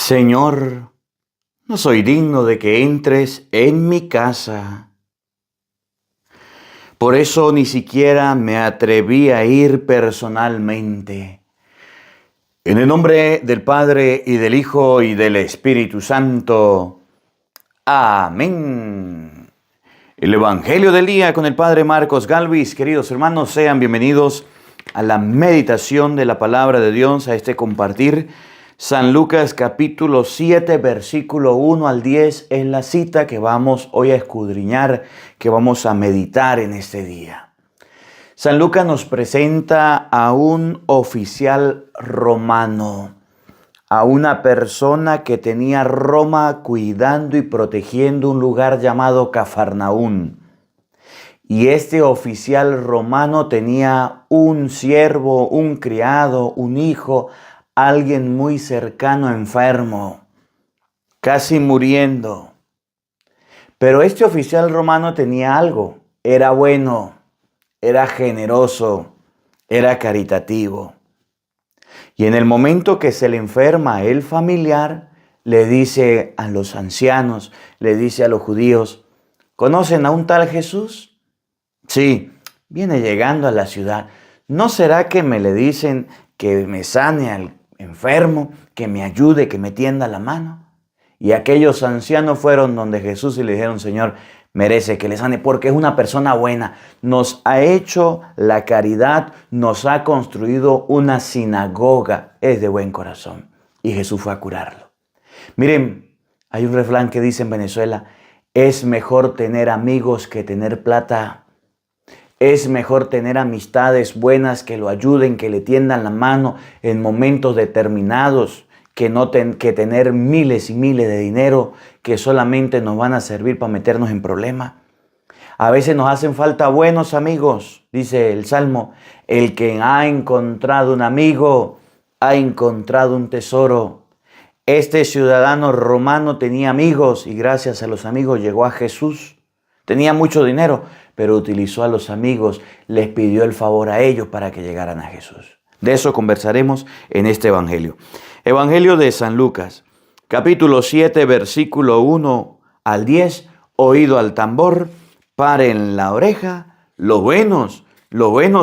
Señor, no soy digno de que entres en mi casa. Por eso ni siquiera me atreví a ir personalmente. En el nombre del Padre y del Hijo y del Espíritu Santo. Amén. El Evangelio del día con el Padre Marcos Galvis. Queridos hermanos, sean bienvenidos a la meditación de la palabra de Dios, a este compartir. San Lucas capítulo 7, versículo 1 al 10 es la cita que vamos hoy a escudriñar, que vamos a meditar en este día. San Lucas nos presenta a un oficial romano, a una persona que tenía Roma cuidando y protegiendo un lugar llamado Cafarnaún. Y este oficial romano tenía un siervo, un criado, un hijo, alguien muy cercano enfermo, casi muriendo. Pero este oficial romano tenía algo, era bueno, era generoso, era caritativo. Y en el momento que se le enferma el familiar, le dice a los ancianos, le dice a los judíos, ¿conocen a un tal Jesús? Sí, viene llegando a la ciudad. ¿No será que me le dicen que me sane al enfermo, que me ayude, que me tienda la mano? Y aquellos ancianos fueron donde Jesús y le dijeron, Señor, merece que le sane porque es una persona buena. Nos ha hecho la caridad, nos ha construido una sinagoga. Es de buen corazón. Y Jesús fue a curarlo. Miren, hay un refrán que dice en Venezuela, es mejor tener amigos que tener plata. Es mejor tener amistades buenas que lo ayuden, que le tiendan la mano en momentos determinados, que tener miles y miles de dinero que solamente nos van a servir para meternos en problemas. A veces nos hacen falta buenos amigos, dice el Salmo. El que ha encontrado un amigo, ha encontrado un tesoro. Este ciudadano romano tenía amigos y gracias a los amigos llegó a Jesús. Tenía mucho dinero, pero utilizó a los amigos, les pidió el favor a ellos para que llegaran a Jesús. De eso conversaremos en este Evangelio. Evangelio de San Lucas, capítulo 7, versículo 1 al 10. Oído al tambor, paren la oreja, los buenos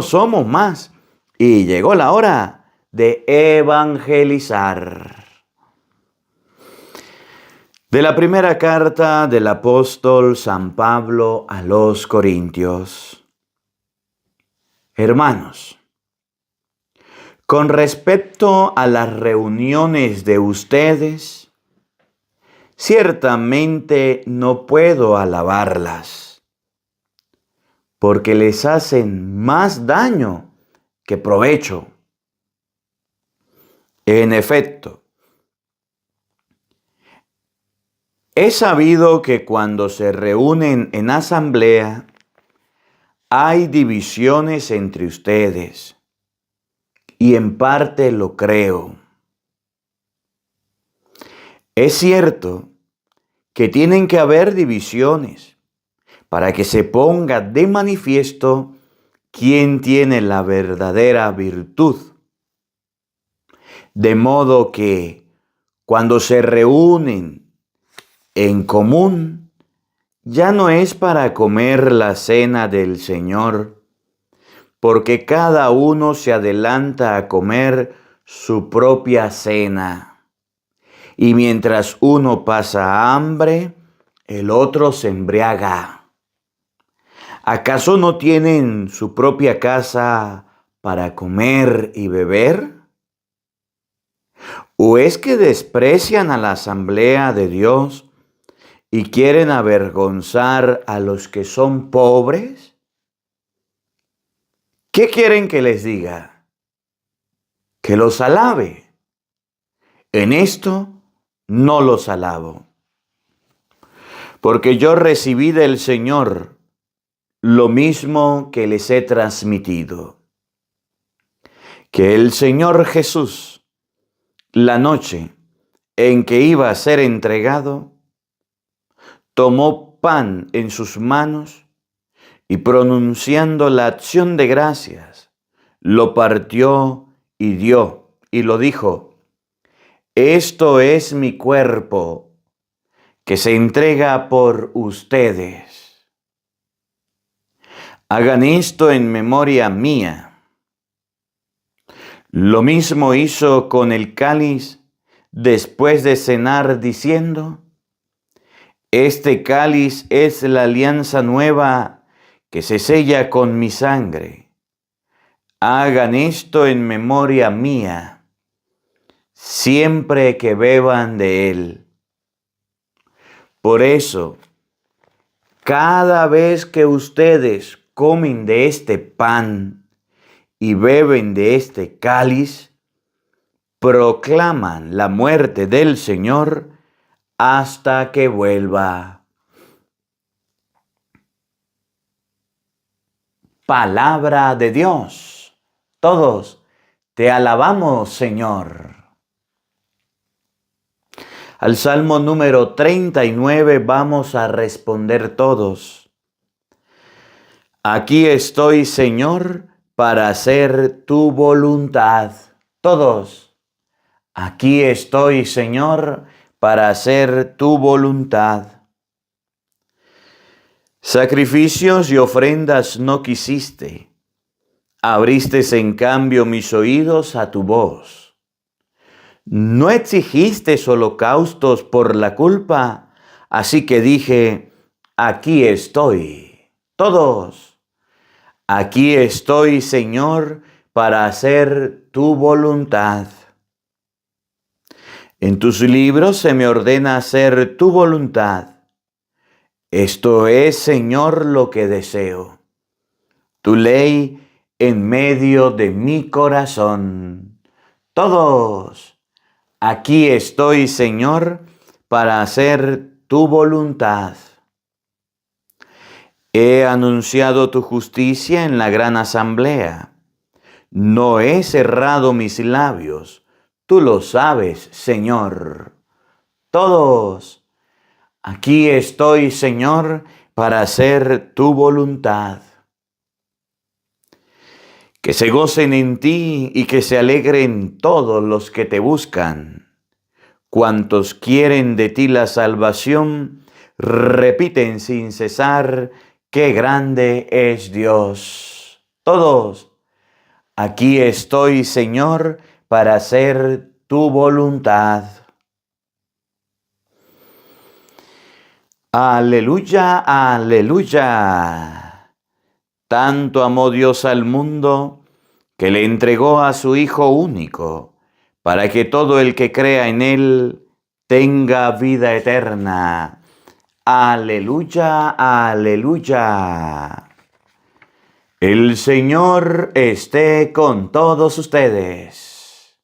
somos más. Y llegó la hora de evangelizar. De la primera carta del apóstol San Pablo a los Corintios. Hermanos, con respecto a las reuniones de ustedes, ciertamente no puedo alabarlas, porque les hacen más daño que provecho. En efecto, he sabido que cuando se reúnen en asamblea, hay divisiones entre ustedes, y en parte lo creo. Es cierto que tienen que haber divisiones para que se ponga de manifiesto quién tiene la verdadera virtud. De modo que cuando se reúnen en común, ya no es para comer la cena del Señor, porque cada uno se adelanta a comer su propia cena. Y mientras uno pasa hambre, el otro se embriaga. ¿Acaso no tienen su propia casa para comer y beber? ¿O es que desprecian a la asamblea de Dios y quieren avergonzar a los que son pobres? ¿Qué quieren que les diga? Que los alabe. En esto no los alabo. Porque yo recibí del Señor lo mismo que les he transmitido. Que el Señor Jesús, la noche en que iba a ser entregado, tomó pan en sus manos y pronunciando la acción de gracias, lo partió y dio y lo dijo: Esto es mi cuerpo, que se entrega por ustedes. Hagan esto en memoria mía. Lo mismo hizo con el cáliz después de cenar, diciendo: Este cáliz es la alianza nueva que se sella con mi sangre. Hagan esto en memoria mía, siempre que beban de él. Por eso, cada vez que ustedes comen de este pan y beben de este cáliz, proclaman la muerte del Señor hasta que vuelva. Palabra de Dios. Todos te alabamos, Señor. Al Salmo número 39 vamos a responder todos. Aquí estoy, Señor, para hacer tu voluntad. Todos. Aquí estoy, Señor, para hacer tu voluntad. Sacrificios y ofrendas no quisiste. Abriste en cambio mis oídos a tu voz. No exigiste holocaustos por la culpa, así que dije: aquí estoy. Todos. Aquí estoy, Señor, para hacer tu voluntad. En tus libros se me ordena hacer tu voluntad. Esto es, Señor, lo que deseo. Tu ley en medio de mi corazón. Todos. Aquí estoy, Señor, para hacer tu voluntad. He anunciado tu justicia en la gran asamblea. No he cerrado mis labios. Tú lo sabes, Señor. Todos. Aquí estoy, Señor, para hacer tu voluntad. Que se gocen en ti y que se alegren todos los que te buscan. Cuantos quieren de ti la salvación, repiten sin cesar: ¡qué grande es Dios! Todos. Aquí estoy, Señor, para hacer tu voluntad. Aleluya, aleluya. Tanto amó Dios al mundo que le entregó a su Hijo único, para que todo el que crea en Él tenga vida eterna. Aleluya, aleluya. El Señor esté con todos ustedes.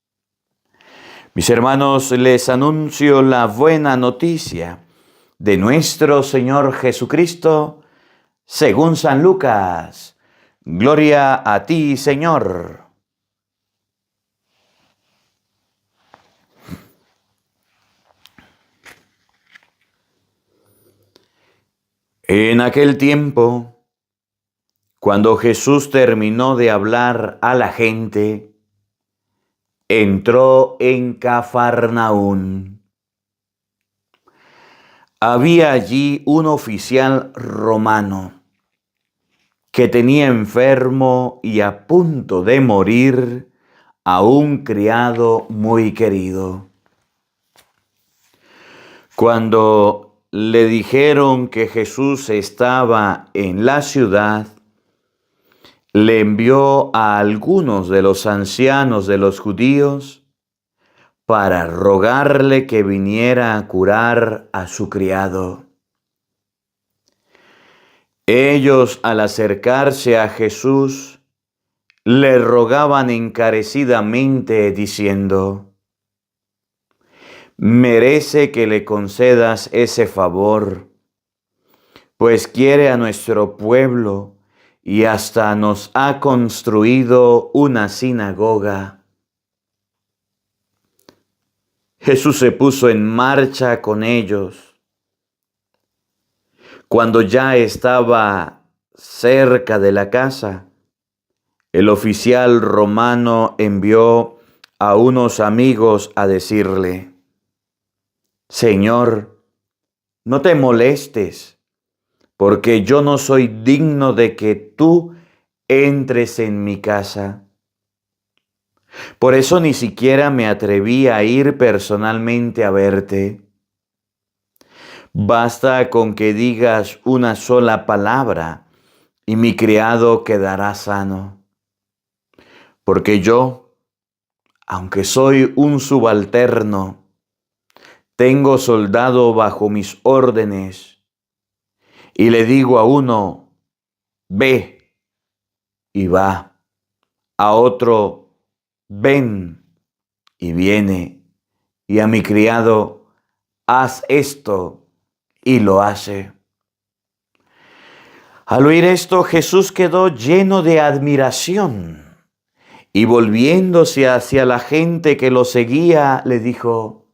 Mis hermanos, les anuncio la buena noticia de nuestro Señor Jesucristo, según San Lucas. Gloria a ti, Señor. En aquel tiempo, cuando Jesús terminó de hablar a la gente, entró en Cafarnaún. Había allí un oficial romano que tenía enfermo y a punto de morir a un criado muy querido. Cuando le dijeron que Jesús estaba en la ciudad, le envió a algunos de los ancianos de los judíos para rogarle que viniera a curar a su criado. Ellos, al acercarse a Jesús, le rogaban encarecidamente diciendo: merece que le concedas ese favor, pues quiere a nuestro pueblo y hasta nos ha construido una sinagoga. Jesús se puso en marcha con ellos. Cuando ya estaba cerca de la casa, el oficial romano envió a unos amigos a decirle: Señor, no te molestes, porque yo no soy digno de que tú entres en mi casa. Por eso ni siquiera me atreví a ir personalmente a verte. Basta con que digas una sola palabra y mi criado quedará sano. Porque yo, aunque soy un subalterno, tengo soldado bajo mis órdenes y le digo a uno: ve, y va; a otro: ven, y viene; y a mi criado: haz esto, y lo hace. Al oír esto, Jesús quedó lleno de admiración y volviéndose hacia la gente que lo seguía, le dijo: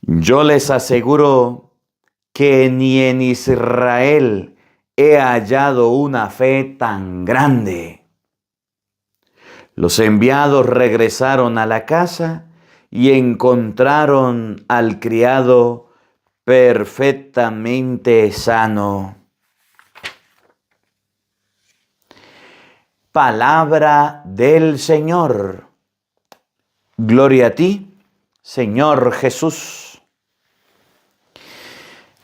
yo les aseguro que ni en Israel he hallado una fe tan grande. Los enviados regresaron a la casa y encontraron al criado perfectamente sano. Palabra del Señor. Gloria a ti, Señor Jesús.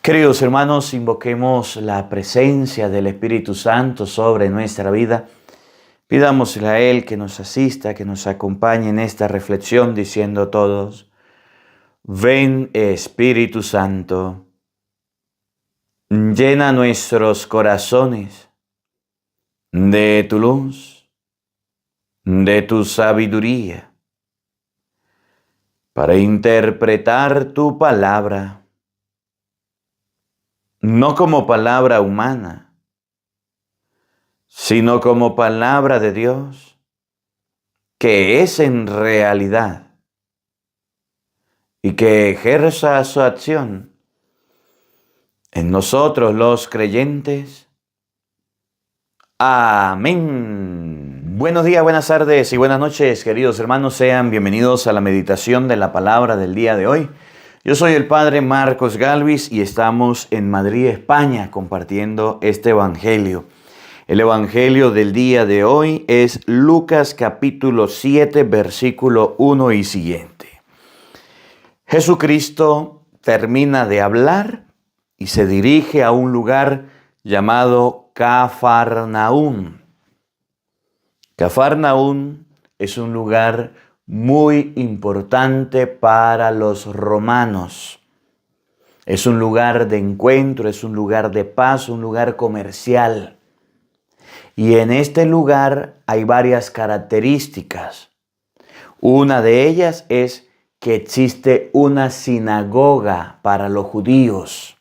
Queridos hermanos, invoquemos la presencia del Espíritu Santo sobre nuestra vida. Pidámosle a Él que nos asista, que nos acompañe en esta reflexión, diciendo todos: ven, Espíritu Santo, llena nuestros corazones de tu luz, de tu sabiduría, para interpretar tu palabra, no como palabra humana, sino como palabra de Dios, que es en realidad, y que ejerza su acción en nosotros los creyentes. Amén. Buenos días, buenas tardes y buenas noches, queridos hermanos. Sean bienvenidos a la meditación de la palabra del día de hoy. Yo soy el Padre Marcos Galvis y estamos en Madrid, España, compartiendo este evangelio. El evangelio del día de hoy es Lucas capítulo 7, versículo 1 y siguiente. Jesucristo termina de hablar y se dirige a un lugar llamado Cafarnaúm. Cafarnaúm es un lugar muy importante para los romanos. Es un lugar de encuentro, es un lugar de paz, un lugar comercial. Y en este lugar hay varias características. Una de ellas es que existe una sinagoga para los judíos,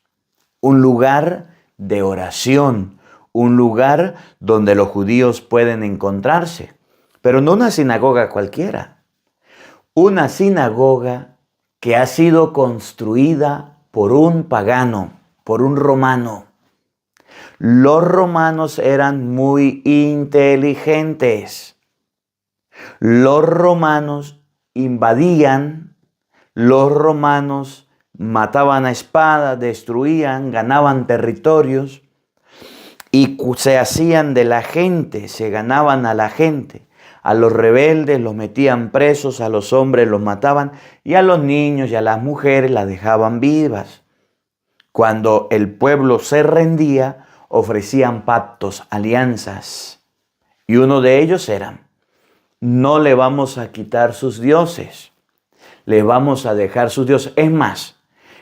un lugar de oración, un lugar donde los judíos pueden encontrarse, pero no una sinagoga cualquiera, una sinagoga que ha sido construida por un pagano, por un romano. Los romanos eran muy inteligentes. Los romanos invadían, los romanos mataban a espada, destruían, ganaban territorios y se hacían de la gente, se ganaban a la gente. A los rebeldes los metían presos, a los hombres los mataban y a los niños y a las mujeres las dejaban vivas. Cuando el pueblo se rendía, ofrecían pactos, alianzas. Y uno de ellos era: no le vamos a quitar sus dioses, le vamos a dejar sus dioses. Es más,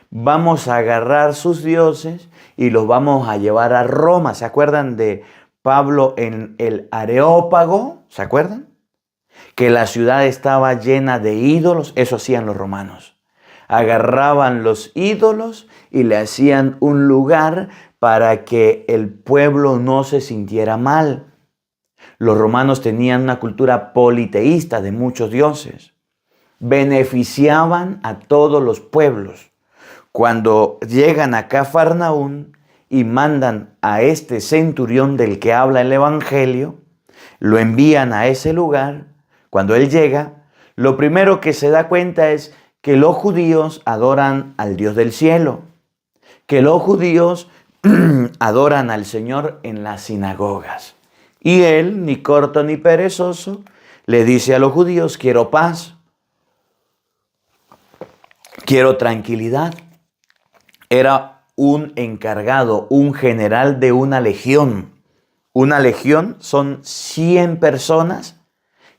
vamos a agarrar sus dioses y los vamos a llevar a Roma. ¿Se acuerdan de Pablo en el Areópago? ¿Se acuerdan? Que la ciudad estaba llena de ídolos. Eso hacían los romanos. Agarraban los ídolos y le hacían un lugar para que el pueblo no se sintiera mal. Los romanos tenían una cultura politeísta de muchos dioses. Beneficiaban a todos los pueblos. Cuando llegan a Cafarnaúm y mandan a este centurión del que habla el evangelio, lo envían a ese lugar Cuando él llega, lo primero que se da cuenta es que los judíos adoran al Dios del cielo, que los judíos adoran al Señor en las sinagogas. Y él, ni corto ni perezoso, le dice a los judíos: quiero paz, quiero tranquilidad. Era un encargado, un general de una legión. Una legión son 100 personas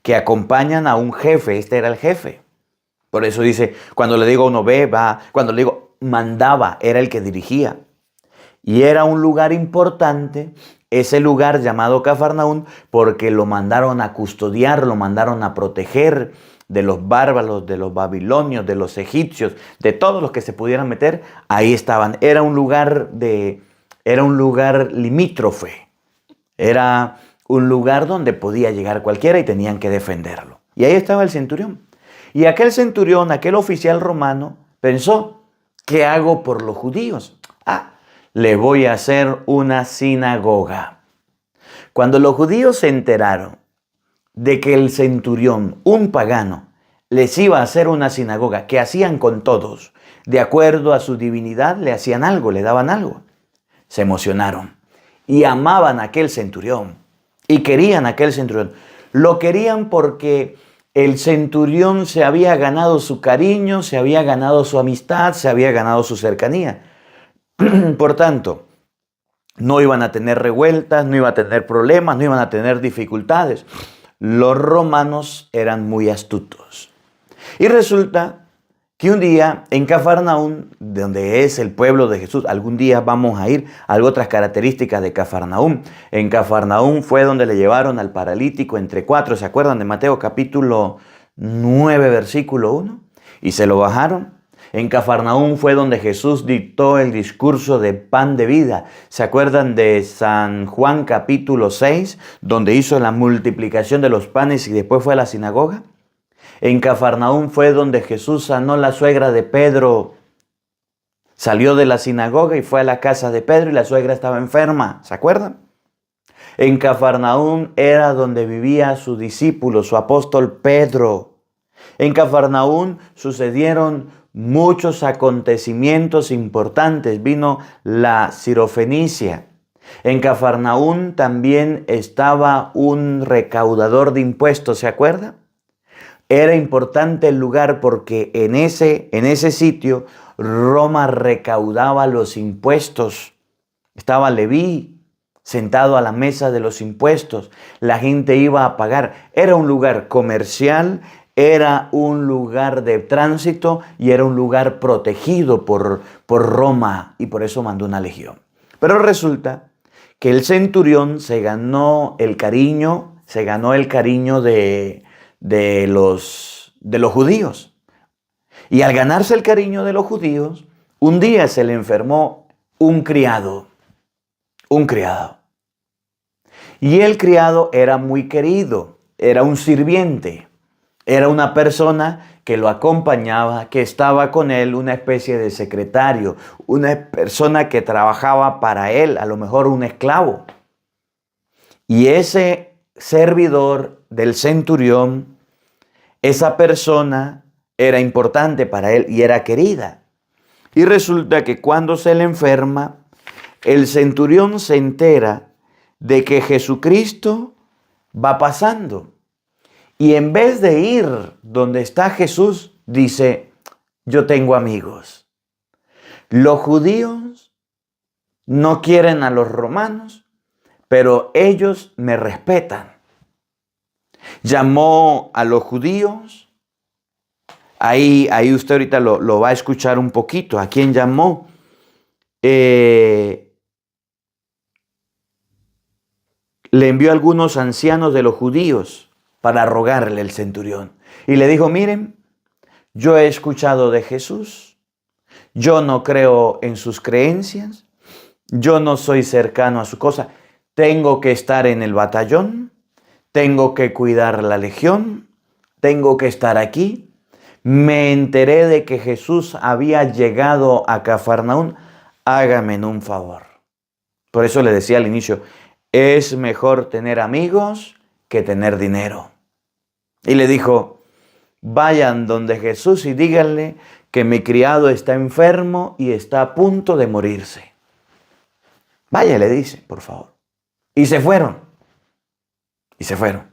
que acompañan a un jefe. Este era el jefe. Por eso dice, cuando le digo uno ve, va. Cuando le digo mandaba, era el que dirigía. Y era un lugar importante, ese lugar llamado Cafarnaún, porque lo mandaron a custodiar, lo mandaron a proteger de los bárbaros, de los babilonios, de los egipcios, de todos los que se pudieran meter. Ahí estaban. Era un lugar limítrofe. Era un lugar donde podía llegar cualquiera y tenían que defenderlo. Y ahí estaba el centurión. Y aquel centurión, aquel oficial romano, pensó: ¿qué hago por los judíos? Le voy a hacer una sinagoga. Cuando los judíos se enteraron de que el centurión, un pagano, les iba a hacer una sinagoga que hacían con todos, de acuerdo a su divinidad, le hacían algo, le daban algo, se emocionaron y amaban a aquel centurión y querían a aquel centurión. Lo querían porque el centurión se había ganado su cariño, se había ganado su amistad, se había ganado su cercanía. Por tanto, no iban a tener revueltas, no iban a tener problemas, no iban a tener dificultades. Los romanos eran muy astutos. Y resulta que un día en Cafarnaún, donde es el pueblo de Jesús, algún día vamos a ir a otras características de Cafarnaún. En Cafarnaún fue donde le llevaron al paralítico entre 4, ¿se acuerdan de Mateo capítulo 9, versículo 1? Y se lo bajaron. En Cafarnaún fue donde Jesús dictó el discurso de pan de vida. ¿Se acuerdan de San Juan capítulo 6, donde hizo la multiplicación de los panes y después fue a la sinagoga? En Cafarnaún fue donde Jesús sanó la suegra de Pedro. Salió de la sinagoga y fue a la casa de Pedro y la suegra estaba enferma. ¿Se acuerdan? En Cafarnaún era donde vivía su discípulo, su apóstol Pedro. En Cafarnaún sucedieron muchos acontecimientos importantes. Vino la Sirofenicia. En Cafarnaún también estaba un recaudador de impuestos, ¿se acuerda? Era importante el lugar porque en ese sitio Roma recaudaba los impuestos. Estaba Leví sentado a la mesa de los impuestos. La gente iba a pagar. Era un lugar comercial, era un lugar de tránsito y era un lugar protegido por Roma, y por eso mandó una legión. Pero resulta que el centurión se ganó el cariño de los judíos. Y al ganarse el cariño de los judíos, un día se le enfermó un criado. Y el criado era muy querido, era un sirviente. Era una persona que lo acompañaba, que estaba con él, una especie de secretario, una persona que trabajaba para él, a lo mejor un esclavo. Y ese servidor del centurión, esa persona era importante para él y era querida. Y resulta que cuando se le enferma, el centurión se entera de que Jesucristo va pasando. Y en vez de ir donde está Jesús, dice: yo tengo amigos. Los judíos no quieren a los romanos, pero ellos me respetan. Llamó a los judíos. Ahí usted ahorita lo va a escuchar un poquito. ¿A quién llamó? Le envió a algunos ancianos de los judíos para rogarle el centurión. Y le dijo: miren, yo he escuchado de Jesús, yo no creo en sus creencias, yo no soy cercano a su cosa, tengo que estar en el batallón, tengo que cuidar la legión, tengo que estar aquí. Me enteré de que Jesús había llegado a Cafarnaún, hágame un favor. Por eso le decía al inicio, es mejor tener amigos que tener dinero. Y le dijo, vayan donde Jesús y díganle que mi criado está enfermo y está a punto de morirse. Vaya, le dice, por favor. Y se fueron. Y se fueron.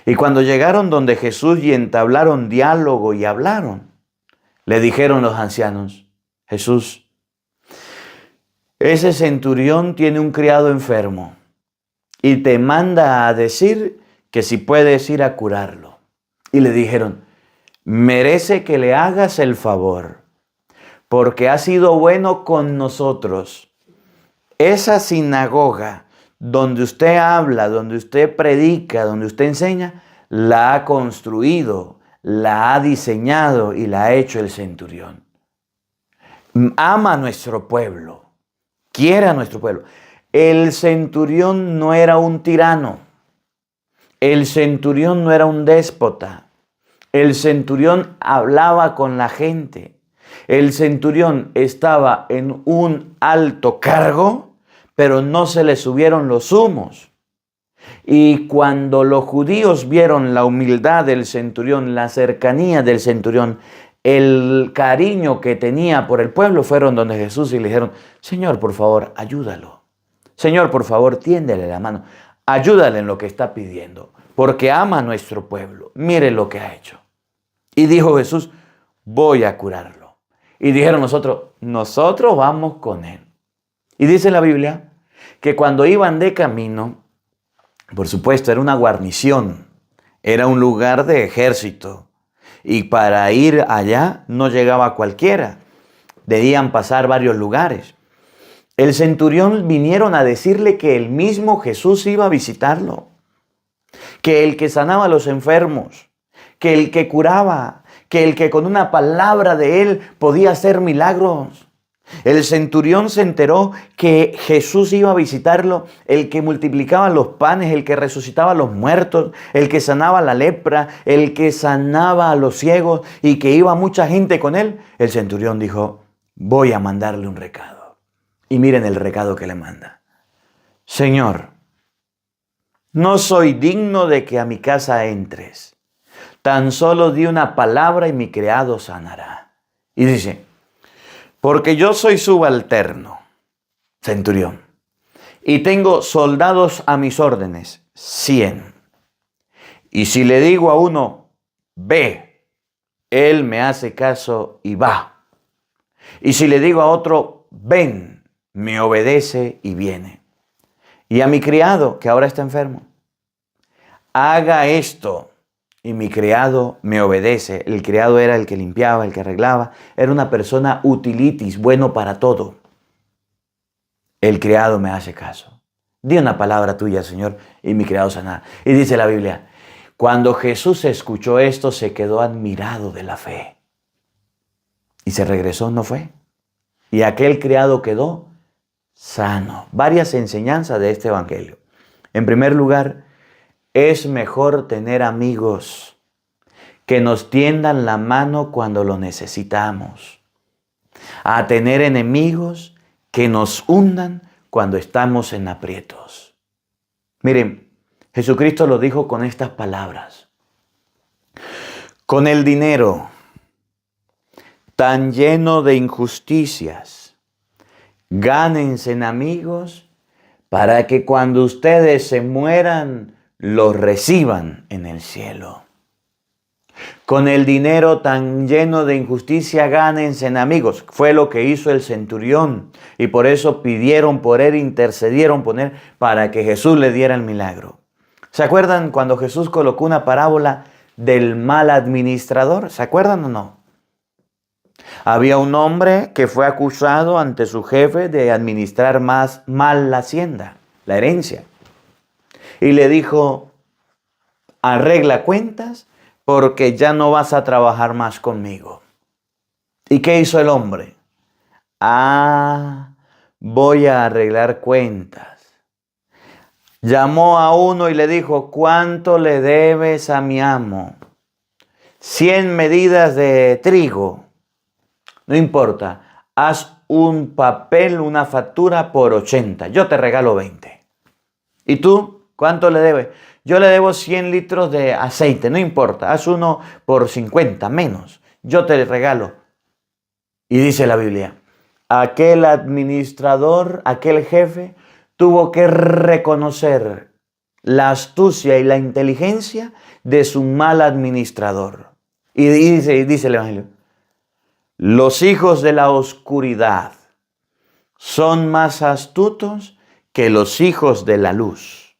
Y cuando llegaron donde Jesús y entablaron diálogo y hablaron, le dijeron los ancianos, Jesús, ese centurión tiene un criado enfermo y te manda a decir que si puedes ir a curarlo. Y le dijeron, merece que le hagas el favor, porque ha sido bueno con nosotros. Esa sinagoga donde usted habla, donde usted predica, donde usted enseña, la ha construido, la ha diseñado y la ha hecho el centurión. Ama a nuestro pueblo, quiere a nuestro pueblo. El centurión no era un tirano, el centurión no era un déspota, el centurión hablaba con la gente, el centurión estaba en un alto cargo, pero no se le subieron los humos. Y cuando los judíos vieron la humildad del centurión, la cercanía del centurión, el cariño que tenía por el pueblo, fueron donde Jesús y le dijeron, Señor, por favor, ayúdalo. Señor, por favor, tiéndele la mano. Ayúdale en lo que está pidiendo, porque ama a nuestro pueblo. Mire lo que ha hecho. Y dijo Jesús, voy a curarlo. Y dijeron nosotros vamos con él. Y dice la Biblia que cuando iban de camino, por supuesto, era una guarnición, era un lugar de ejército. Y para ir allá no llegaba cualquiera. Debían pasar varios lugares. El centurión vinieron a decirle que el mismo Jesús iba a visitarlo. Que el que sanaba a los enfermos, que el que curaba, que el que con una palabra de él podía hacer milagros. El centurión se enteró que Jesús iba a visitarlo, el que multiplicaba los panes, el que resucitaba a los muertos, el que sanaba la lepra, el que sanaba a los ciegos y que iba mucha gente con él. El centurión dijo, voy a mandarle un recado. Y miren el recado que le manda. Señor, no soy digno de que a mi casa entres. Tan solo di una palabra y mi criado sanará. Y dice, porque yo soy subalterno, centurión, y tengo soldados a mis órdenes, 100. Y si le digo a uno, ve, él me hace caso y va. Y si le digo a otro, ven, me obedece y viene. Y a mi criado, que ahora está enfermo, haga esto. Y mi criado me obedece. El criado era el que limpiaba, el que arreglaba. Era una persona utilitis, bueno para todo. El criado me hace caso. Di una palabra tuya, Señor, y mi criado sanará. Y dice la Biblia, cuando Jesús escuchó esto, se quedó admirado de la fe. Y se regresó, ¿no fue? Y aquel criado quedó sano. Varias enseñanzas de este evangelio. En primer lugar, es mejor tener amigos que nos tiendan la mano cuando lo necesitamos, a tener enemigos que nos hundan cuando estamos en aprietos. Miren, Jesucristo lo dijo con estas palabras. Con el dinero tan lleno de injusticias, gánense en amigos para que cuando ustedes se mueran, los reciban en el cielo. Con el dinero tan lleno de injusticia, gánense en amigos. Fue lo que hizo el centurión. Y por eso pidieron por él, intercedieron por él, para que Jesús le diera el milagro. ¿Se acuerdan cuando Jesús colocó una parábola del mal administrador? ¿Se acuerdan o no? Había un hombre que fue acusado ante su jefe de administrar mal la hacienda, la herencia. Y le dijo, arregla cuentas porque ya no vas a trabajar más conmigo. ¿Y qué hizo el hombre? Voy a arreglar cuentas. Llamó a uno y le dijo, ¿cuánto le debes a mi amo? 100 medidas de trigo. No importa, haz un papel, una factura por 80. Yo te regalo 20. ¿Y tú? ¿Cuánto le debes? yo le debo 100 litros de aceite, no importa, haz uno por 50, menos, yo te regalo. Y dice la Biblia, aquel administrador, aquel jefe, tuvo que reconocer la astucia y la inteligencia de su mal administrador. Y dice el Evangelio, los hijos de la oscuridad son más astutos que los hijos de la luz.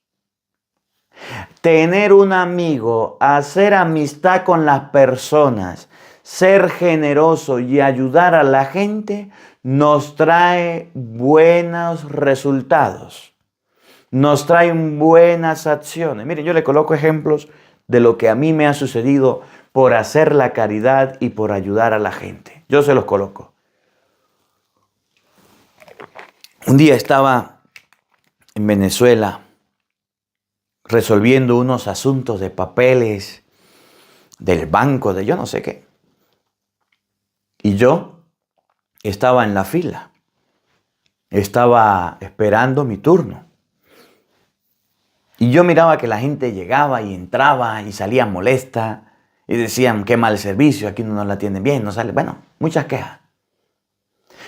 Tener un amigo, hacer amistad con las personas, ser generoso y ayudar a la gente nos trae buenos resultados. Nos traen buenas acciones. Miren, yo le coloco ejemplos de lo que a mí me ha sucedido por hacer la caridad y por ayudar a la gente. Yo se los coloco. Un día estaba en Venezuela resolviendo unos asuntos de papeles del banco, de yo no sé qué. Y yo estaba en la fila. Estaba esperando mi turno. Y yo miraba que la gente llegaba y entraba y salía molesta y decían, qué mal servicio, aquí no nos la atienden bien, no sale. Bueno, muchas quejas.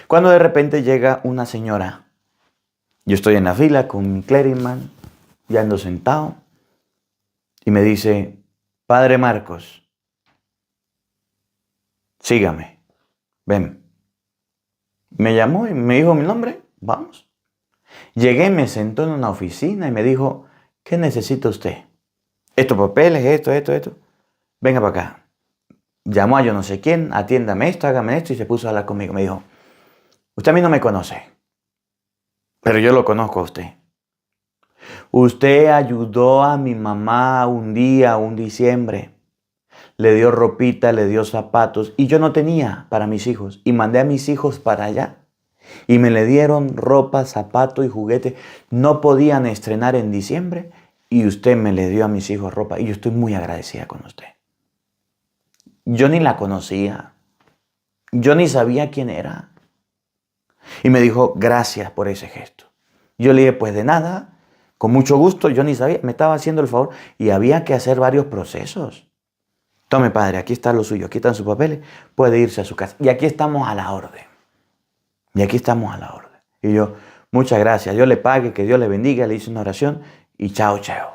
Cuando de repente llega una señora, yo estoy en la fila con mi clérigo, ya ando sentado, y me dice, Padre Marcos, sígame, ven. Me llamó y me dijo mi nombre, vamos. Llegué, me sentó en una oficina y me dijo, ¿qué necesita usted? Estos papeles, esto. Venga para acá. Llamó a yo no sé quién, atiéndame esto, hágame esto, y se puso a hablar conmigo. Me dijo, usted a mí no me conoce, pero yo lo conozco a usted. Usted ayudó a mi mamá un día, un diciembre. Le dio ropita, le dio zapatos, y yo no tenía para mis hijos. Y mandé a mis hijos para allá. Y me le dieron ropa, zapatos y juguetes. No podían estrenar en diciembre, y usted me le dio a mis hijos ropa. Y yo estoy muy agradecida con usted. Yo ni la conocía. Yo ni sabía quién era. Y me dijo, gracias por ese gesto. Yo le dije, pues de nada, con mucho gusto. Yo ni sabía, me estaba haciendo el favor. Y había que hacer varios procesos. Tome, padre, aquí está lo suyo, aquí están sus papeles. Puede irse a su casa. Y aquí estamos a la orden. Y aquí estamos a la orden. Y yo, muchas gracias. Dios le pague, que Dios le bendiga. Le hice una oración y chao, chao.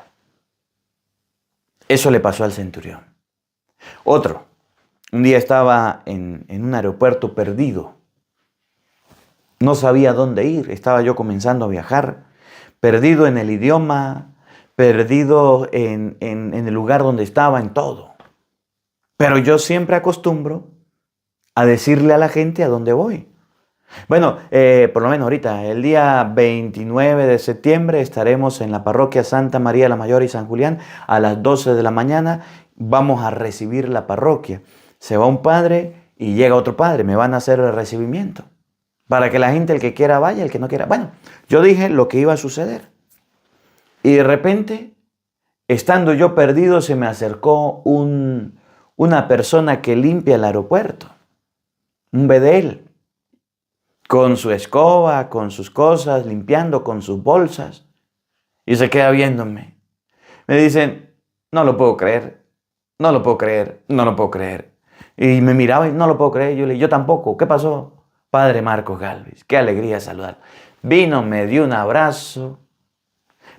Eso le pasó al centurión. Otro. Un día estaba en un aeropuerto perdido. No sabía dónde ir. Estaba yo comenzando a viajar. Perdido en el idioma. Perdido en el lugar donde estaba, en todo. Pero yo siempre acostumbro a decirle a la gente a dónde voy. Bueno, por lo menos ahorita, el día 29 de septiembre estaremos en la parroquia Santa María la Mayor y San Julián a las 12 de la mañana. Vamos a recibir la parroquia. Se va un padre y llega otro padre. Me van a hacer el recibimiento. Para que la gente, el que quiera vaya, el que no quiera. Bueno, yo dije lo que iba a suceder. Y de repente, estando yo perdido, se me acercó una persona que limpia el aeropuerto. Un bedel. Con su escoba, con sus cosas, limpiando, con sus bolsas. Y se queda viéndome. Me dicen, no lo puedo creer, no lo puedo creer, no lo puedo creer. Y me miraba y no lo puedo creer. Yo le dije, yo tampoco. ¿Qué pasó? Padre Marcos Galvis, qué alegría saludar. Vino, me dio un abrazo.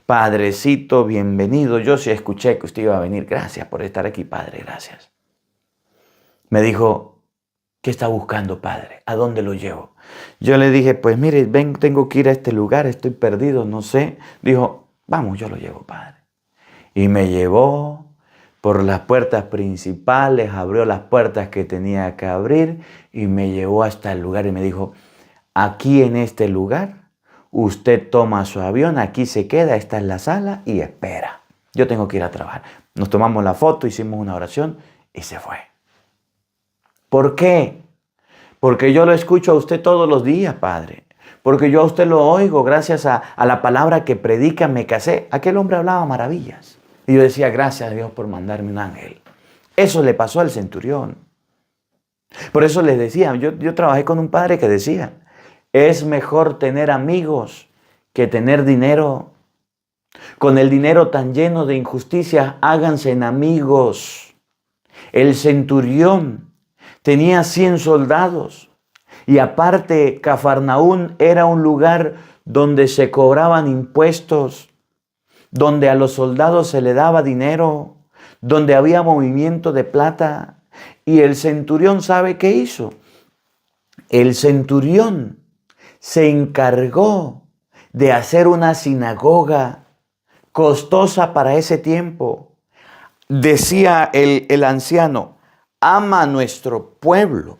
Padrecito, bienvenido. Yo sí escuché que usted iba a venir. Gracias por estar aquí, padre, gracias. Me dijo, ¿qué está buscando, padre? ¿A dónde lo llevo? Yo le dije, pues mire, ven, tengo que ir a este lugar, estoy perdido, no sé. Dijo, vamos, yo lo llevo, padre. Y me llevó por las puertas principales, abrió las puertas que tenía que abrir y me llevó hasta el lugar y me dijo, aquí en este lugar, usted toma su avión, aquí se queda, esta es la sala y espera. Yo tengo que ir a trabajar. Nos tomamos la foto, hicimos una oración y se fue. ¿Por qué? Porque yo lo escucho a usted todos los días, padre. Porque yo a usted lo oigo gracias a la palabra que predica, me casé. Aquel hombre hablaba maravillas. Y yo decía, gracias a Dios por mandarme un ángel. Eso le pasó al centurión. Por eso les decía, yo trabajé con un padre que decía, es mejor tener amigos que tener dinero. Con el dinero tan lleno de injusticias, háganse amigos. El centurión tenía 100 soldados y aparte Cafarnaún era un lugar donde se cobraban impuestos, donde a los soldados se le daba dinero, donde había movimiento de plata. Y el centurión, ¿sabe qué hizo? El centurión se encargó de hacer una sinagoga costosa para ese tiempo. Decía el anciano, ama a nuestro pueblo,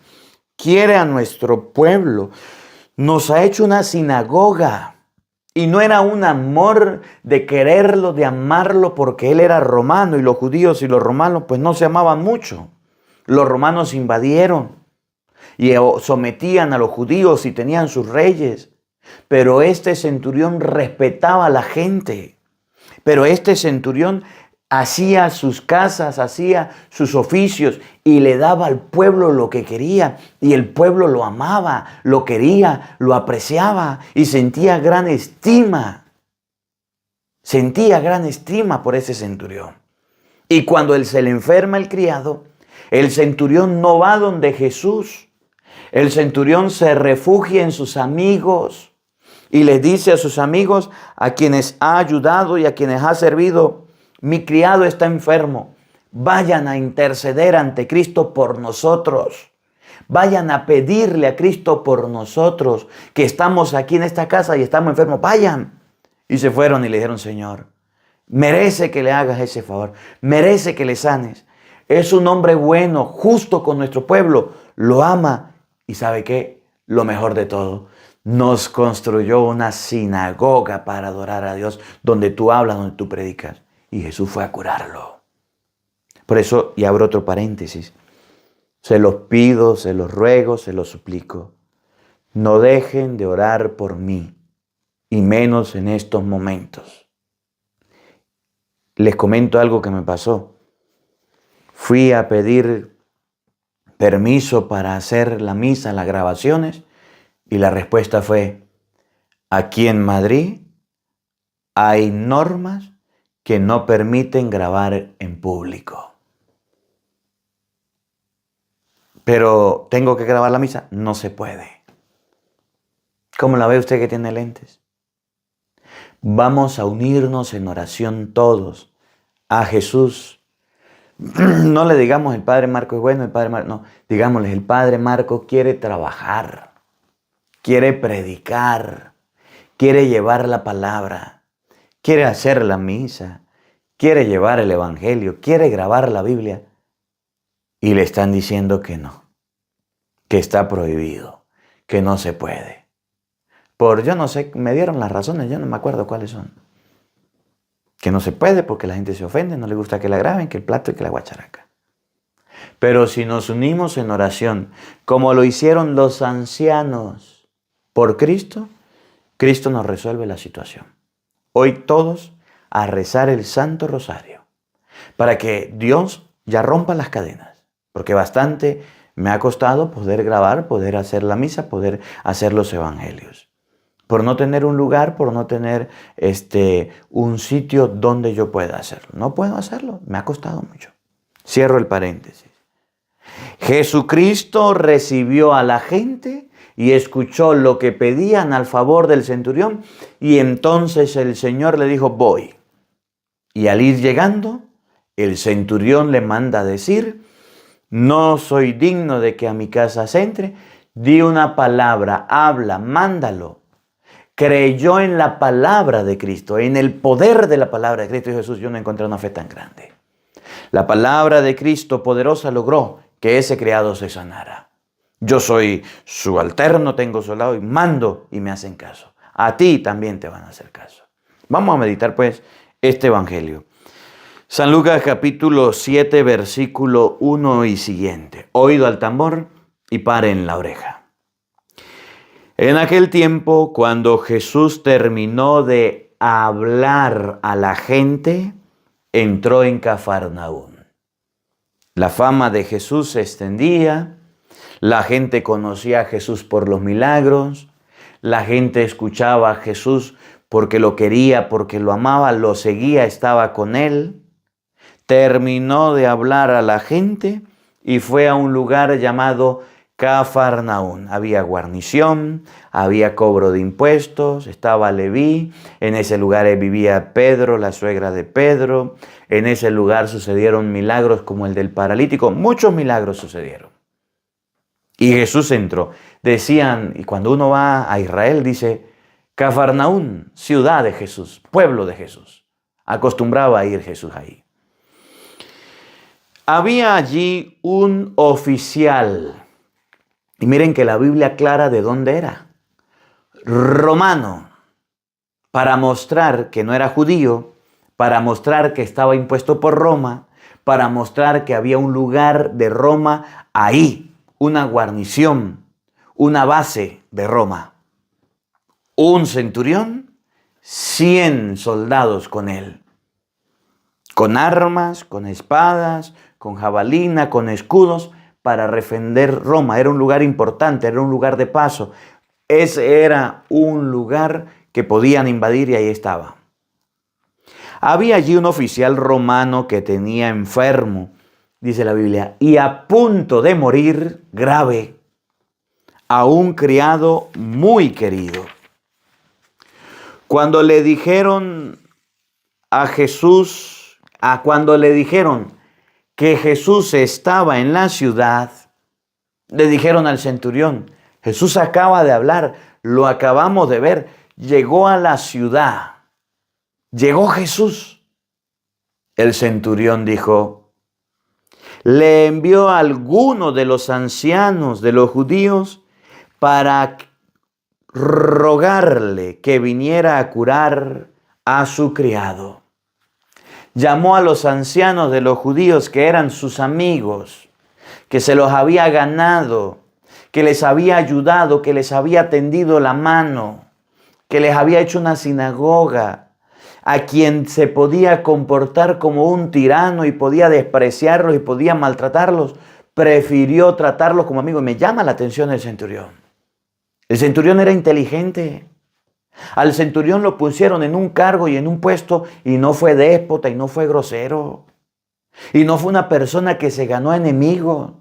quiere a nuestro pueblo, nos ha hecho una sinagoga. Y no era un amor de quererlo, de amarlo, porque él era romano y los judíos y los romanos pues no se amaban mucho. Los romanos invadieron y sometían a los judíos y tenían sus reyes. Pero este centurión respetaba a la gente. Pero este centurión hacía sus casas, hacía sus oficios y le daba al pueblo lo que quería. Y el pueblo lo amaba, lo quería, lo apreciaba y sentía gran estima. Sentía gran estima por ese centurión. Y cuando él se le enferma el criado, el centurión no va donde Jesús. El centurión se refugia en sus amigos y les dice a sus amigos, a quienes ha ayudado y a quienes ha servido: mi criado está enfermo, vayan a interceder ante Cristo por nosotros. Vayan a pedirle a Cristo por nosotros, que estamos aquí en esta casa y estamos enfermos. Vayan. Y se fueron y le dijeron: Señor, merece que le hagas ese favor, merece que le sanes. Es un hombre bueno, justo con nuestro pueblo, lo ama. ¿Y sabe qué? Lo mejor de todo, nos construyó una sinagoga para adorar a Dios, donde tú hablas, donde tú predicas. Y Jesús fue a curarlo. Por eso, y abro otro paréntesis, se los pido, se los ruego, se los suplico, no dejen de orar por mí, y menos en estos momentos. Les comento algo que me pasó. Fui a pedir permiso para hacer la misa, las grabaciones, y la respuesta fue: aquí en Madrid hay normas que no permiten grabar en público. Pero ¿tengo que grabar la misa? No se puede. ¿Cómo la ve usted que tiene lentes? Vamos a unirnos en oración todos a Jesús. No le digamos el Padre Marco es bueno, el Padre Marco, no, digámosle: el Padre Marco quiere trabajar, quiere predicar, quiere llevar la palabra, quiere hacer la misa, quiere llevar el Evangelio, quiere grabar la Biblia. Y le están diciendo que no, que está prohibido, que no se puede. Por yo no sé, me dieron las razones, yo no me acuerdo cuáles son. Que no se puede porque la gente se ofende, no le gusta que la graben, que el plato y que la guacharaca. Pero si nos unimos en oración, como lo hicieron los ancianos por Cristo, Cristo nos resuelve la situación. Hoy todos a rezar el Santo Rosario, para que Dios ya rompa las cadenas. Porque bastante me ha costado poder grabar, poder hacer la misa, poder hacer los evangelios. Por no tener un lugar, por no tener un sitio donde yo pueda hacerlo. No puedo hacerlo, me ha costado mucho. Cierro el paréntesis. Jesucristo recibió a la gente y escuchó lo que pedían al favor del centurión, y entonces el Señor le dijo: voy. Y al ir llegando, el centurión le manda a decir: no soy digno de que a mi casa se entre, di una palabra, habla, mándalo. Creyó en la palabra de Cristo, en el poder de la palabra de Cristo. Y Jesús: yo no encontré una fe tan grande. La palabra de Cristo poderosa logró que ese criado se sanara. Yo soy subalterno, tengo su lado y mando y me hacen caso. A ti también te van a hacer caso. Vamos a meditar pues este evangelio. San Lucas capítulo 7, versículo 1 y siguiente. Oído al tambor y paren la oreja. En aquel tiempo, cuando Jesús terminó de hablar a la gente, entró en Cafarnaún. La fama de Jesús se extendía, la gente conocía a Jesús por los milagros, la gente escuchaba a Jesús porque lo quería, porque lo amaba, lo seguía, estaba con él. Terminó de hablar a la gente y fue a un lugar llamado Cafarnaún. Había guarnición, había cobro de impuestos, estaba Leví, en ese lugar vivía Pedro, la suegra de Pedro, en ese lugar sucedieron milagros como el del paralítico, muchos milagros sucedieron. Y Jesús entró. Decían, y cuando uno va a Israel dice, Cafarnaún, ciudad de Jesús, pueblo de Jesús. Acostumbraba a ir Jesús ahí. Había allí un oficial. Y miren que la Biblia aclara de dónde era. Romano, para mostrar que no era judío, para mostrar que estaba impuesto por Roma, para mostrar que había un lugar de Roma ahí, una guarnición, una base de Roma. Un centurión, 100 soldados con él, con armas, con espadas, con jabalina, con escudos, para defender Roma. Era un lugar importante, era un lugar de paso. Ese era un lugar que podían invadir y ahí estaba. Había allí un oficial romano que tenía enfermo, dice la Biblia, y a punto de morir grave, a un criado muy querido. Cuando le dijeron a Jesús, cuando le dijeron que Jesús estaba en la ciudad, le dijeron al centurión, Jesús acaba de hablar, lo acabamos de ver, llegó a la ciudad, llegó Jesús. El centurión dijo, le envió a alguno de los ancianos de los judíos para rogarle que viniera a curar a su criado. Llamó a los ancianos de los judíos que eran sus amigos, que se los había ganado, que les había ayudado, que les había tendido la mano, que les había hecho una sinagoga, a quien se podía comportar como un tirano y podía despreciarlos y podía maltratarlos, prefirió tratarlos como amigos. Me llama la atención el centurión. El centurión era inteligente. Al centurión lo pusieron en un cargo y en un puesto y no fue déspota y no fue grosero. Y no fue una persona que se ganó enemigos.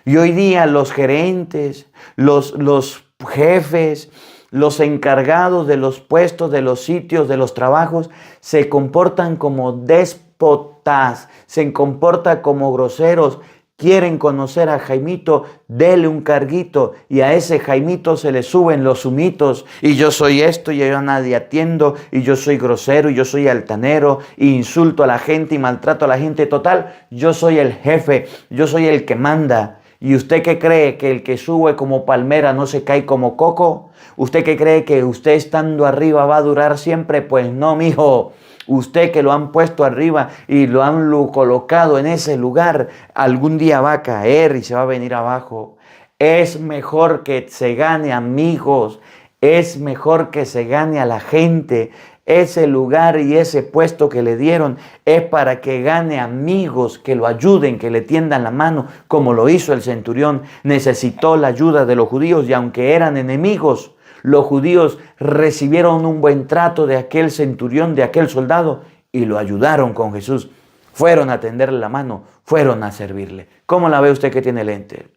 Y hoy día los gerentes, los jefes, los encargados de los puestos, de los sitios, de los trabajos, se comportan como déspotas, se comportan como groseros. Quieren conocer a Jaimito, dele un carguito y a ese Jaimito se le suben los humitos y yo soy esto y yo a nadie atiendo y yo soy grosero y yo soy altanero e insulto a la gente y maltrato a la gente. Total, yo soy el jefe, yo soy el que manda. ¿Y usted qué cree? ¿Que el que sube como palmera no se cae como coco? ¿Usted qué cree? ¿Que usted estando arriba va a durar siempre? Pues no, mijo. Usted que lo han puesto arriba y lo han colocado en ese lugar, algún día va a caer y se va a venir abajo. Es mejor que se gane amigos, es mejor que se gane a la gente. Ese lugar y ese puesto que le dieron es para que gane amigos, que lo ayuden, que le tiendan la mano, como lo hizo el centurión. Necesitó la ayuda de los judíos y aunque eran enemigos, los judíos recibieron un buen trato de aquel centurión, de aquel soldado, y lo ayudaron con Jesús. Fueron a tenderle la mano, fueron a servirle. ¿Cómo la ve usted que tiene lente?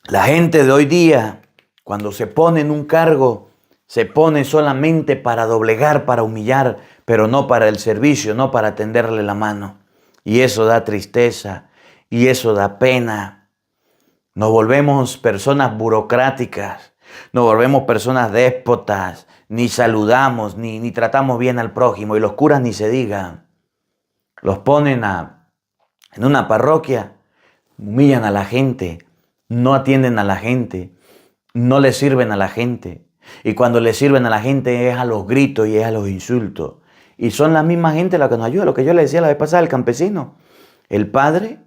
La gente de hoy día, cuando se pone en un cargo, se pone solamente para doblegar, para humillar, pero no para el servicio, no para tenderle la mano. Y eso da tristeza, y eso da pena. Nos volvemos personas burocráticas, nos volvemos personas déspotas, ni saludamos, ni tratamos bien al prójimo. Y los curas ni se digan. Los ponen en una parroquia, humillan a la gente, no atienden a la gente, no le sirven a la gente. Y cuando le sirven a la gente es a los gritos y es a los insultos. Y son la misma gente la que nos ayuda, lo que yo le decía la vez pasada al campesino. El padre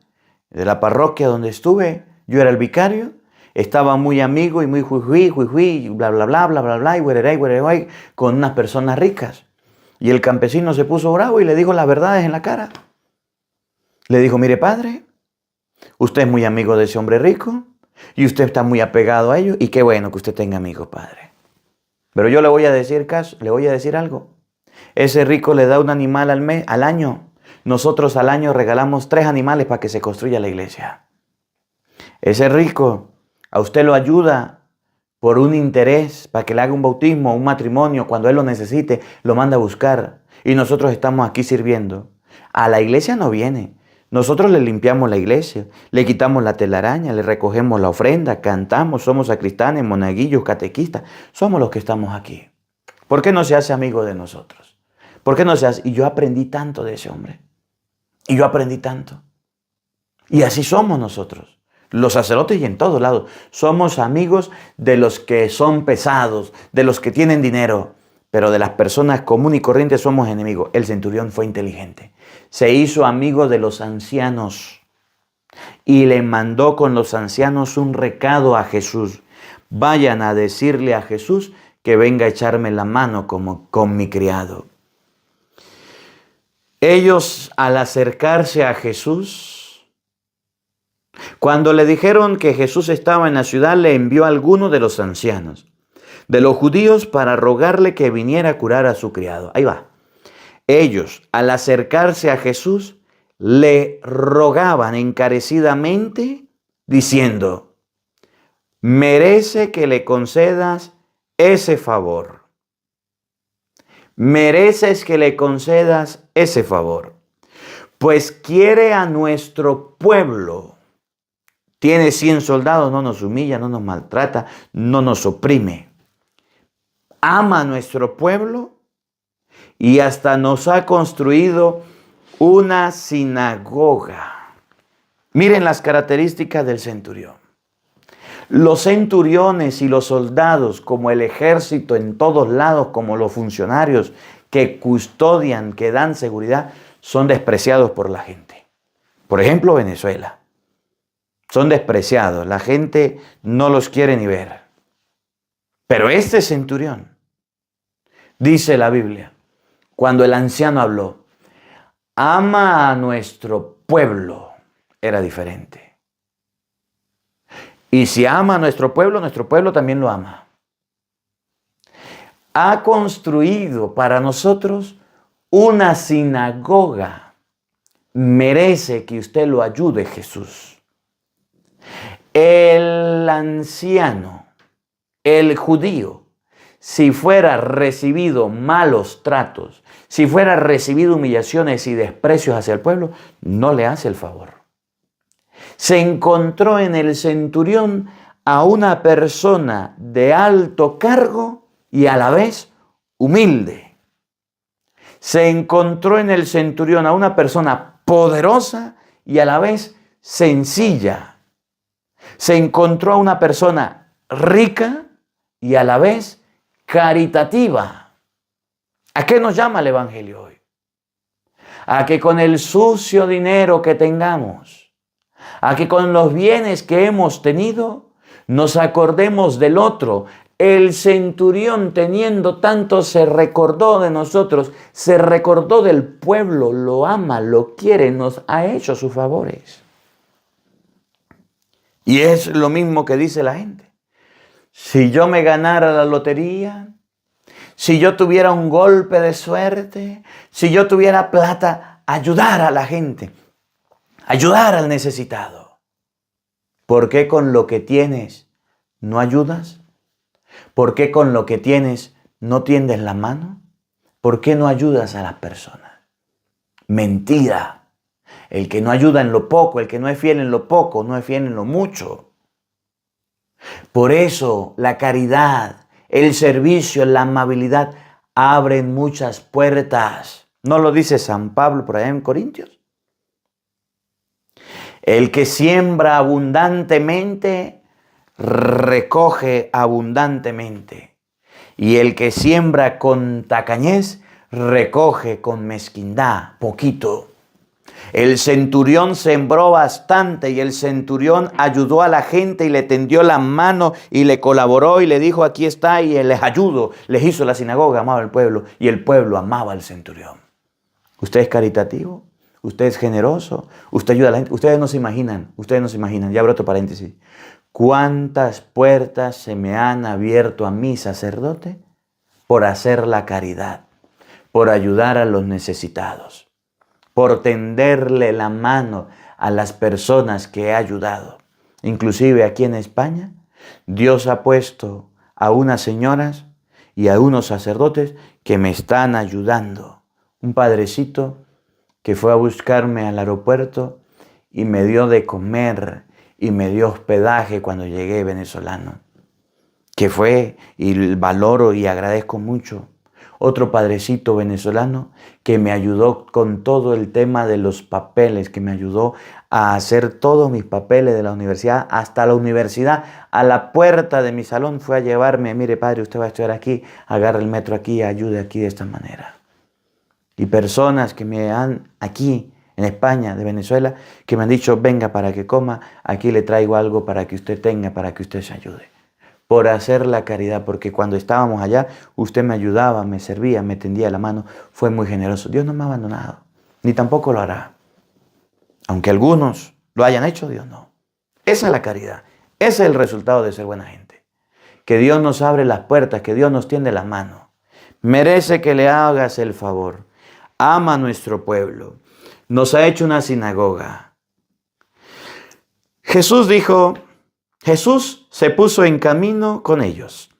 de la parroquia donde estuve, yo era el vicario, estaba muy amigo y muy juijuí, bla, bla, bla, bla, bla, bla, y huereray, con unas personas ricas. Y el campesino se puso bravo y le dijo las verdades en la cara. Le dijo, mire padre, usted es muy amigo de ese hombre rico y usted está muy apegado a ellos y qué bueno que usted tenga amigos, padre. Pero yo le voy a decir algo. Ese rico le da un animal al año. Nosotros al año regalamos 3 animales para que se construya la iglesia. Ese rico a usted lo ayuda por un interés, para que le haga un bautismo, un matrimonio, cuando él lo necesite, lo manda a buscar. Y nosotros estamos aquí sirviendo. A la iglesia no viene. Nosotros le limpiamos la iglesia, le quitamos la telaraña, le recogemos la ofrenda, cantamos, somos sacristanes, monaguillos, catequistas. Somos los que estamos aquí. ¿Por qué no se hace amigo de nosotros? ¿Por qué no se hace? Y yo aprendí tanto de ese hombre. Y yo aprendí tanto. Y así somos nosotros. Los sacerdotes y en todos lados. Somos amigos de los que son pesados, de los que tienen dinero. Pero de las personas comunes y corrientes somos enemigos. El centurión fue inteligente. Se hizo amigo de los ancianos. Y le mandó con los ancianos un recado a Jesús. Vayan a decirle a Jesús que venga a echarme la mano como con mi criado. Ellos, al acercarse a Jesús, cuando le dijeron que Jesús estaba en la ciudad, le envió a alguno de los ancianos de los judíos para rogarle que viniera a curar a su criado. Ahí va. Ellos, al acercarse a Jesús, le rogaban encarecidamente, diciendo: merece que le concedas ese favor. Mereces que le concedas ese favor. Pues quiere a nuestro pueblo. Tiene 100 soldados, no nos humilla, no nos maltrata, no nos oprime. Ama a nuestro pueblo y hasta nos ha construido una sinagoga. Miren las características del centurión. Los centuriones y los soldados, como el ejército en todos lados, como los funcionarios que custodian, que dan seguridad, son despreciados por la gente. Por ejemplo, Venezuela. Son despreciados. La gente no los quiere ni ver. Pero este centurión, dice la Biblia, cuando el anciano habló, ama a nuestro pueblo, era diferente. Y si ama a nuestro pueblo también lo ama. Ha construido para nosotros una sinagoga. Merece que usted lo ayude, Jesús. El anciano, el judío, si fuera recibido malos tratos, si fuera recibido humillaciones y desprecios hacia el pueblo, no le hace el favor. Se encontró en el centurión a una persona de alto cargo y a la vez humilde. Se encontró en el centurión a una persona poderosa y a la vez sencilla. Se encontró a una persona rica y a la vez caritativa. ¿A qué nos llama el Evangelio hoy? A que con el sucio dinero que tengamos, a que con los bienes que hemos tenido, nos acordemos del otro. El centurión, teniendo tanto, se recordó de nosotros, se recordó del pueblo, lo ama, lo quiere, nos ha hecho sus favores. Y es lo mismo que dice la gente. Si yo me ganara la lotería, si yo tuviera un golpe de suerte, si yo tuviera plata, ayudar a la gente, ayudar al necesitado. ¿Por qué con lo que tienes no ayudas? ¿Por qué con lo que tienes no tiendes la mano? ¿Por qué no ayudas a las personas? Mentira. El que no ayuda en lo poco, el que no es fiel en lo poco, no es fiel en lo mucho. Por eso la caridad, el servicio, la amabilidad abren muchas puertas. ¿No lo dice San Pablo por allá en Corintios? El que siembra abundantemente, recoge abundantemente. Y el que siembra con tacañez, recoge con mezquindad, poquito. El centurión sembró bastante y el centurión ayudó a la gente y le tendió la mano y le colaboró y le dijo: aquí está, y les ayudo. Les hizo la sinagoga, amaba al pueblo y el pueblo amaba al centurión. ¿Usted es caritativo? ¿Usted es generoso? ¿Usted ayuda a la gente? Ustedes no se imaginan, ya abro otro paréntesis. ¿Cuántas puertas se me han abierto a mí, sacerdote, por hacer la caridad, por ayudar a los necesitados, por tenderle la mano a las personas que he ayudado. Inclusive aquí en España, Dios ha puesto a unas señoras y a unos sacerdotes que me están ayudando. Un padrecito que fue a buscarme al aeropuerto y me dio de comer y me dio hospedaje cuando llegué venezolano, que fue y valoro y agradezco mucho. Otro padrecito venezolano que me ayudó con todo el tema de los papeles, que me ayudó a hacer todos mis papeles de la universidad, hasta la universidad, a la puerta de mi salón fue a llevarme, mire padre, usted va a estudiar aquí, agarre el metro aquí, ayude aquí de esta manera. Y personas que me han aquí, en España, de Venezuela, que me han dicho, venga para que coma, aquí le traigo algo para que usted tenga, para que usted se ayude. Por hacer la caridad, porque cuando estábamos allá, usted me ayudaba, me servía, me tendía la mano, fue muy generoso. Dios no me ha abandonado, ni tampoco lo hará. Aunque algunos lo hayan hecho, Dios no. Esa es la caridad, ese es el resultado de ser buena gente. Que Dios nos abre las puertas, que Dios nos tiende la mano. Merece que le hagas el favor. Ama a nuestro pueblo. Nos ha hecho una sinagoga. Jesús se puso en camino con ellos.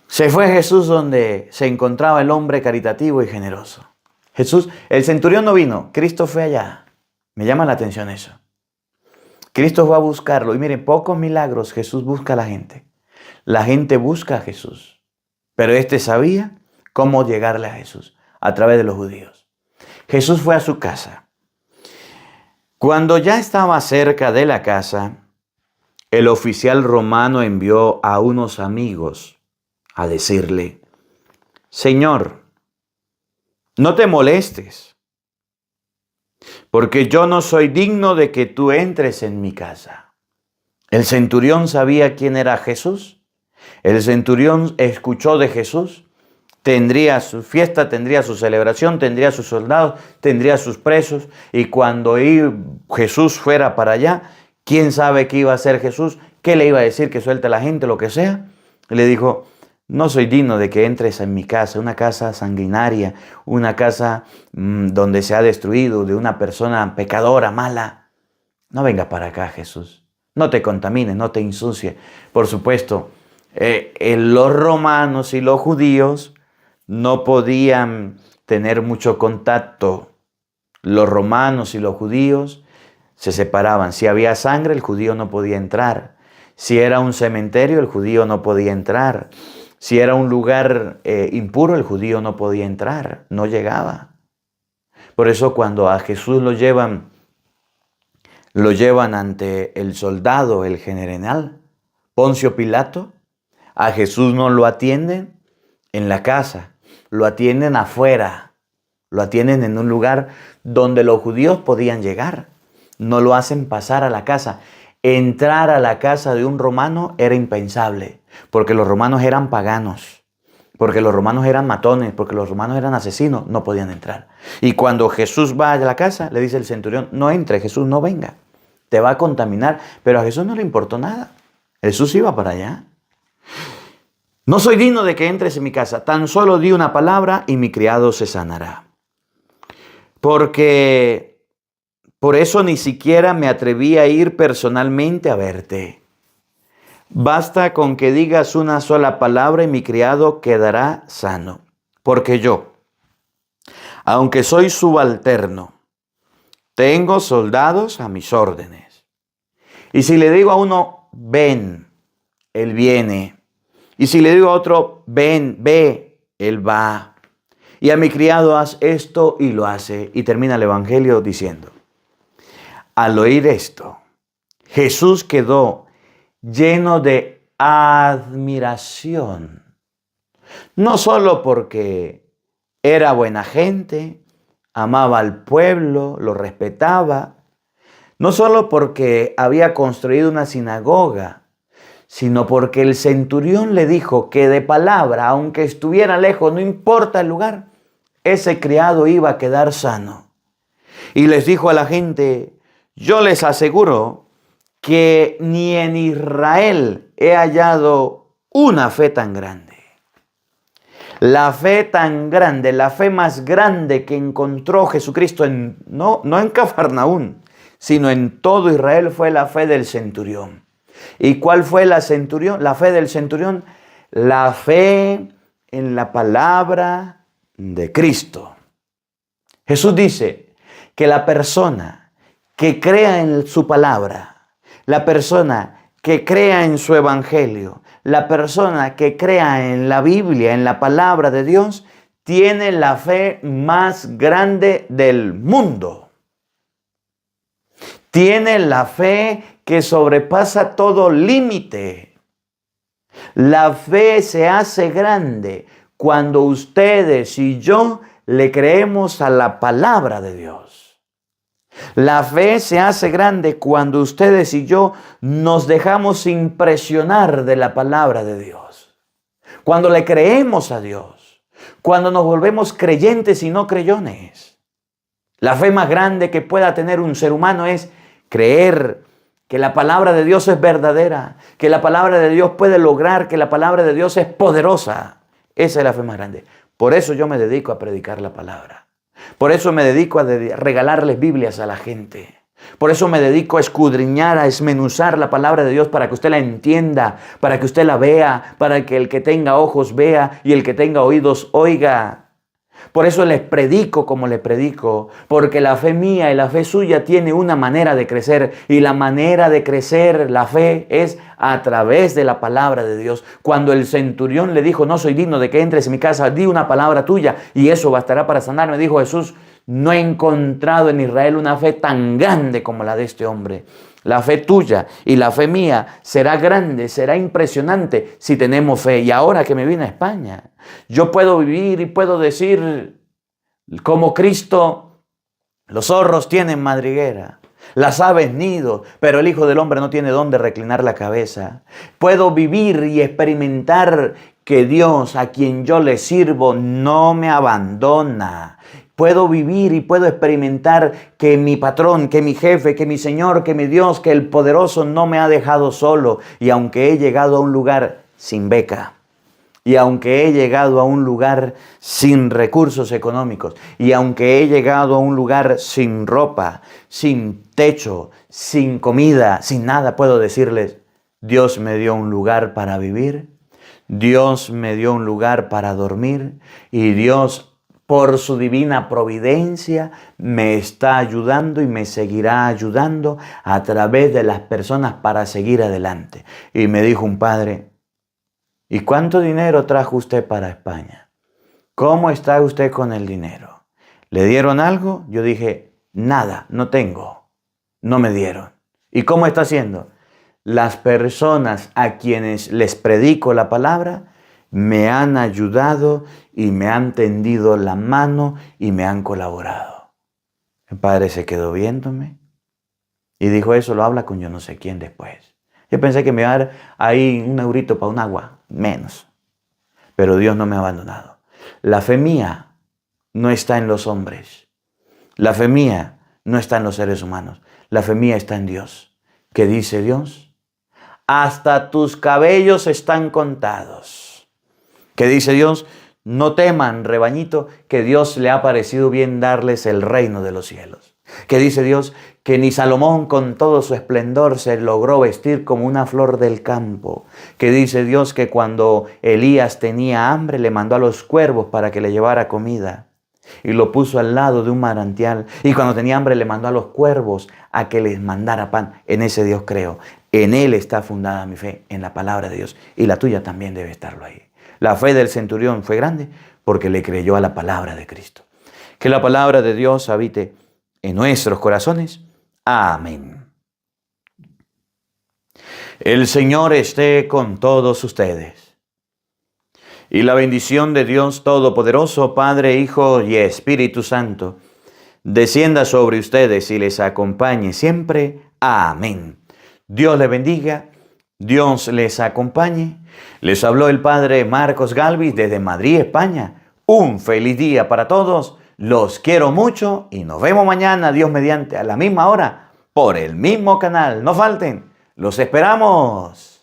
Se fue Jesús donde se encontraba el hombre caritativo y generoso. Jesús, el centurión no vino, Cristo fue allá. Me llama la atención eso. Cristo fue a buscarlo. Y miren, pocos milagros Jesús busca a la gente. La gente busca a Jesús. Pero este sabía cómo llegarle a Jesús a través de los judíos. Jesús fue a su casa. Cuando ya estaba cerca de la casa, el oficial romano envió a unos amigos a decirle, Señor, no te molestes, porque yo no soy digno de que tú entres en mi casa. El centurión sabía quién era Jesús. El centurión escuchó de Jesús. Tendría su fiesta, tendría su celebración, tendría sus soldados, tendría sus presos. Y cuando Jesús fuera para allá, ¿quién sabe qué iba a hacer Jesús? ¿Qué le iba a decir? Que suelte a la gente, lo que sea. Y le dijo, no soy digno de que entres en mi casa, una casa sanguinaria, una casa donde se ha destruido de una persona pecadora, mala. No vengas para acá, Jesús. No te contamines, no te ensucies. Por supuesto, los romanos y los judíos no podían tener mucho contacto. Los romanos y los judíos se separaban. Si había sangre, el judío no podía entrar. Si era un cementerio, el judío no podía entrar. Si era un lugar impuro, el judío no podía entrar, no llegaba. Por eso cuando a Jesús lo llevan ante el soldado, el general Poncio Pilato, a Jesús no lo atienden en la casa, lo atienden afuera, lo atienden en un lugar donde los judíos podían llegar. No lo hacen pasar a la casa. Entrar a la casa de un romano era impensable, porque los romanos eran paganos, porque los romanos eran matones, porque los romanos eran asesinos, no podían entrar. Y cuando Jesús va a la casa, le dice el centurión, no entre, Jesús, no venga, te va a contaminar. Pero a Jesús no le importó nada, Jesús iba para allá. No soy digno de que entres en mi casa, tan solo di una palabra y mi criado se sanará. Porque por eso ni siquiera me atreví a ir personalmente a verte. Basta con que digas una sola palabra y mi criado quedará sano. Porque yo, aunque soy subalterno, tengo soldados a mis órdenes. Y si le digo a uno, ven, él viene. Y si le digo a otro, ven, ve, él va. Y a mi criado, haz esto y lo hace. Y termina el evangelio diciendo, al oír esto, Jesús quedó lleno de admiración. No solo porque era buena gente, amaba al pueblo, lo respetaba. No solo porque había construido una sinagoga, sino porque el centurión le dijo que de palabra, aunque estuviera lejos, no importa el lugar, ese criado iba a quedar sano. Y les dijo a la gente, yo les aseguro que ni en Israel he hallado una fe tan grande. La fe tan grande, la fe más grande que encontró Jesucristo no en Cafarnaún, sino en todo Israel, fue la fe del centurión. ¿Y cuál fue la fe del centurión? La fe en la palabra de Cristo. Jesús dice que la persona que crea en su palabra, la persona que crea en su evangelio, la persona que crea en la Biblia, en la palabra de Dios, tiene la fe más grande del mundo. Tiene la fe que sobrepasa todo límite. La fe se hace grande cuando ustedes y yo le creemos a la palabra de Dios. La fe se hace grande cuando ustedes y yo nos dejamos impresionar de la palabra de Dios. Cuando le creemos a Dios. Cuando nos volvemos creyentes y no creyones. La fe más grande que pueda tener un ser humano es creer que la palabra de Dios es verdadera, que la palabra de Dios puede lograr, que la palabra de Dios es poderosa. Esa es la fe más grande. Por eso yo me dedico a predicar la palabra. Por eso me dedico a regalarles Biblias a la gente. Por eso me dedico a escudriñar, a esmenuzar la palabra de Dios para que usted la entienda, para que usted la vea, para que el que tenga ojos vea y el que tenga oídos oiga. Por eso les predico como les predico, porque la fe mía y la fe suya tiene una manera de crecer, y la manera de crecer la fe es a través de la palabra de Dios. Cuando el centurión le dijo, no soy digno de que entres en mi casa, di una palabra tuya y eso bastará para sanarme, dijo Jesús, no he encontrado en Israel una fe tan grande como la de este hombre. La fe tuya y la fe mía será grande, será impresionante si tenemos fe. Y ahora que me vine a España, yo puedo vivir y puedo decir, como Cristo, los zorros tienen madriguera, las aves nido, pero el Hijo del Hombre no tiene dónde reclinar la cabeza. Puedo vivir y experimentar que Dios, a quien yo le sirvo, no me abandona. Puedo vivir y puedo experimentar que mi patrón, que mi jefe, que mi Señor, que mi Dios, que el poderoso no me ha dejado solo. Y aunque he llegado a un lugar sin beca, y aunque he llegado a un lugar sin recursos económicos, y aunque he llegado a un lugar sin ropa, sin techo, sin comida, sin nada, puedo decirles, Dios me dio un lugar para vivir, Dios me dio un lugar para dormir, y Dios, por su divina providencia, me está ayudando y me seguirá ayudando a través de las personas para seguir adelante. Y me dijo un padre, ¿y cuánto dinero trajo usted para España? ¿Cómo está usted con el dinero? ¿Le dieron algo? Yo dije, nada, no tengo. No me dieron. ¿Y cómo está haciendo? Las personas a quienes les predico la palabra me han ayudado y me han tendido la mano y me han colaborado. El padre se quedó viéndome y dijo, eso lo habla con yo no sé quién después. Yo pensé que me iba a dar ahí un eurito para un agua, menos. Pero Dios no me ha abandonado. La fe mía no está en los hombres. La fe mía no está en los seres humanos. La fe mía está en Dios. ¿Qué dice Dios? Hasta tus cabellos están contados. ¿Qué dice Dios? No teman, rebañito, que Dios le ha parecido bien darles el reino de los cielos. ¿Qué dice Dios? Que ni Salomón con todo su esplendor se logró vestir como una flor del campo. Que dice Dios que cuando Elías tenía hambre le mandó a los cuervos para que le llevara comida. Y lo puso al lado de un manantial. Y cuando tenía hambre le mandó a los cuervos a que les mandara pan. En ese Dios creo. En Él está fundada mi fe, en la palabra de Dios. Y la tuya también debe estarlo ahí. La fe del centurión fue grande porque le creyó a la palabra de Cristo. Que la palabra de Dios habite en nuestros corazones. Amén. El Señor esté con todos ustedes. Y la bendición de Dios Todopoderoso, Padre, Hijo y Espíritu Santo, descienda sobre ustedes y les acompañe siempre. Amén. Dios les bendiga. Dios les acompañe. Les habló el Padre Marcos Galvis desde Madrid, España. Un feliz día para todos. Los quiero mucho y nos vemos mañana, Dios mediante, a la misma hora, por el mismo canal. No falten. Los esperamos.